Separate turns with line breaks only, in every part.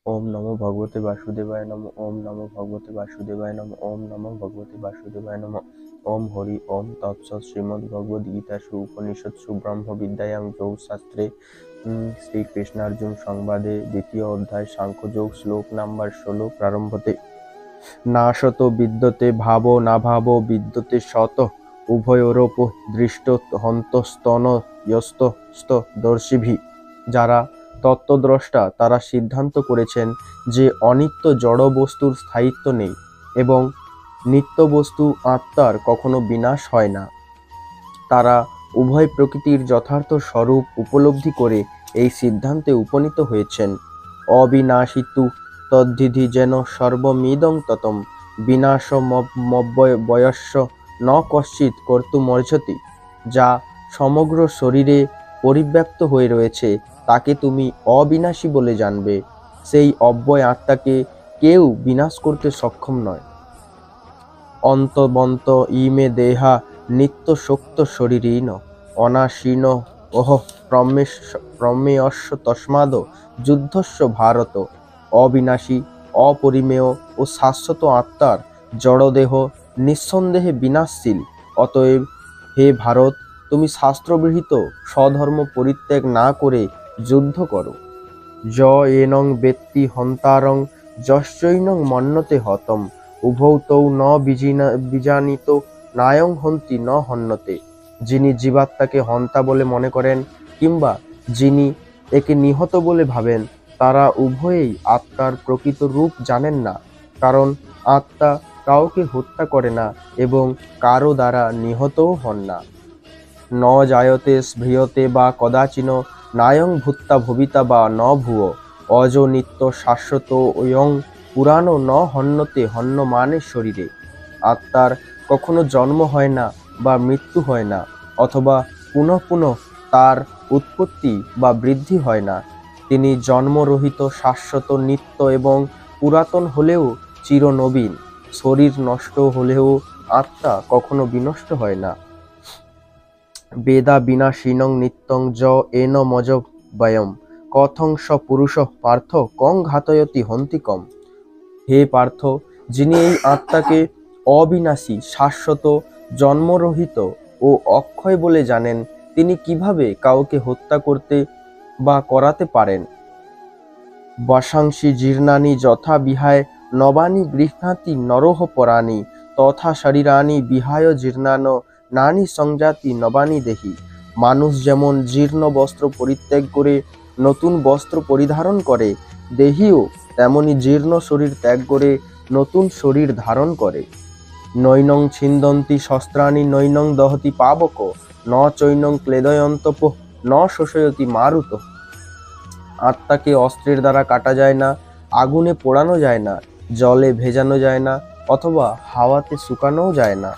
ওম নমো ভগবতে বাসুদেবায় নমঃ। ওম নমো ভগবতে বাসুদেবায় নমঃ। ওম নমো ভগবতে বাসুদেবায় নমঃ। ওম হরি ওম তৎসৎ। শ্রীমদ্ভগবদ্গীতাসু উপনিষৎসু ব্রহ্মবিদ্যায়াং যোগশাস্ত্রে শ্রীকৃষ্ণার্জুন সংবাদে দ্বিতীয় অধ্যায় সাংখ্যযোগ শ্লোক নাম্বার 16 প্রারম্ভতে। নাশত বিদ্যতে ভাবো না ভাবো বিদ্যতে শত উভয়োরপি দৃষ্ট হন্তস্তনয়স্তস্তদর্শিভিঃ। যারা তত্ত্বদ্রষ্টা তারা সিদ্ধান্ত করেছেন যে অনিত্য জড় বস্তুর স্থায়িত্ব নেই এবং নিত্য বস্তু আত্মার কখনো বিনাশ হয় না। তারা উভয় প্রকৃতির যথার্থ স্বরূপ উপলব্ধি করে এই সিদ্ধান্তে উপনীত হয়েছেন। অবিনাশিতু তদ্ধিধি যেন সর্বমিদং ততম বিনাশমব্যয়স্য ন কশ্চিৎ কর্তুমর্হতি। যা সমগ্র শরীরে পরিব্যাপ্ত হয়ে রয়েছে তাকে তুমি অবিনাশী বলে জানবে। সেই অব্যয় আত্মাকে কেউ বিনাশ করতে সক্ষম নয়। অন্তবন্ত ইমে দেহা নিত্য শক্ত শরীরীন অনাশীন ওহ প্রমেয়স্য তস্মাদ যুদ্ধস্য ভারত। অবিনাশী, অপরিমেয় ও শাশ্বত আত্মার জড়দেহ নিঃসন্দেহে বিনাশশীল। অতএব হে ভারত, তুমি শাস্ত্রবিহিত স্বধর্ম পরিত্যাগ না করে যুদ্ধ করো। য এনং বেত্তি হন্তারং যশ্চৈনং মন্যতে হতম উভৌ তৌ ন বিজানিত নায়ং হন্তি ন হন্যতে। যিনি জীবাত্মাকে হন্তা বলে মনে করেন কিংবা যিনি একে নিহত বলে ভাবেন, তারা উভয়েই আত্মার প্রকৃত রূপ জানেন না, কারণ আত্মা কাউকে হত্যা করে না এবং কারো দ্বারা নিহতও হন না। ন জায়তে স্মৃয়তে বা কদাচিন নায়ং ভূত্বা ভবিতা বা ন ভুয়ো অজ নিত্য শাশ্বত ওয়ং পুরাণো ন হন্যতে হন্যমানের শরীরে। আত্মার কখনো জন্ম হয় না বা মৃত্যু হয় না, অথবা পুনঃ পুনঃ তার উৎপত্তি বা বৃদ্ধি হয় না। তিনি জন্মরহিত, শাশ্বত, নিত্য এবং পুরাতন হলেও চিরনবীন। শরীর নষ্ট হলেও আত্মা কখনো বিনষ্ট হয় না। বেদা বিনাশিনং নিত্যং য এন মজ বয়ম কথং স পুরুষ পার্থ কং ঘাতয়তি হন্তিকম। হে পার্থ, যিনি এই আত্মাকে অবিনাশী, শাশ্বত, জন্মরহিত ও অক্ষয় বলে জানেন, তিনি কিভাবে কাউকে হত্যা করতে বা করাতে পারেন? বশাংসি জীর্ণানি যথা বিহায় নবানি গৃহ্ণাতি নরোহ পরাণি তথা শরীরানি বিহায় জীর্ণান নানি সংজাতি নবানি দেহি। মানুষ যেমন জীর্ণ বস্ত্র পরিত্যাগ করে নতুন বস্ত্র পরিধারণ করে, দেহীও তেমনি জীর্ণ শরীর ত্যাগ করে নতুন শরীর ধারণ করে। নৈনং ছিন্দন্তি শস্ত্রাণি নৈনং দহতি পাবক ন চৈনং ক্লেদয়ন্তপ ন শোষয়তি মারুত। আত্মাকে অস্ত্রের দ্বারা কাটা যায় না, আগুনে পোড়ানো যায় না, জলে ভেজানো যায় না, অথবা হাওয়াতে শুকানোও যায় না।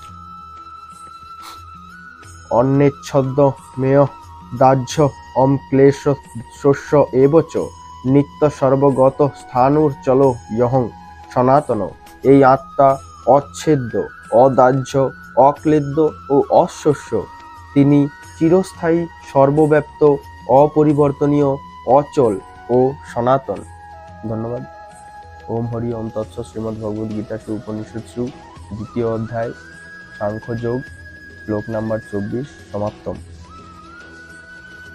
অন্যেচ্ছদ্য মেয় দাহ্য অম ক্লেশ শস্য এবচ নিত্য সর্বগত স্থানুর চলো ইহং সনাতন। এই আত্মা অচ্ছেদ্য, অদাহ্য, অক্লেদ্য ও অশস্য। তিনি চিরস্থায়ী, সর্বব্যাপ্ত, অপরিবর্তনীয়, অচল ও সনাতন। ধন্যবাদ। ওম হরি ওম তৎসৎ। শ্রীমদ্ভগবদ্গীতাসু উপনিষৎসু দ্বিতীয় অধ্যায় সাংখ্যযোগ শ্লোক নাম্বার 24 সমাপ্তম।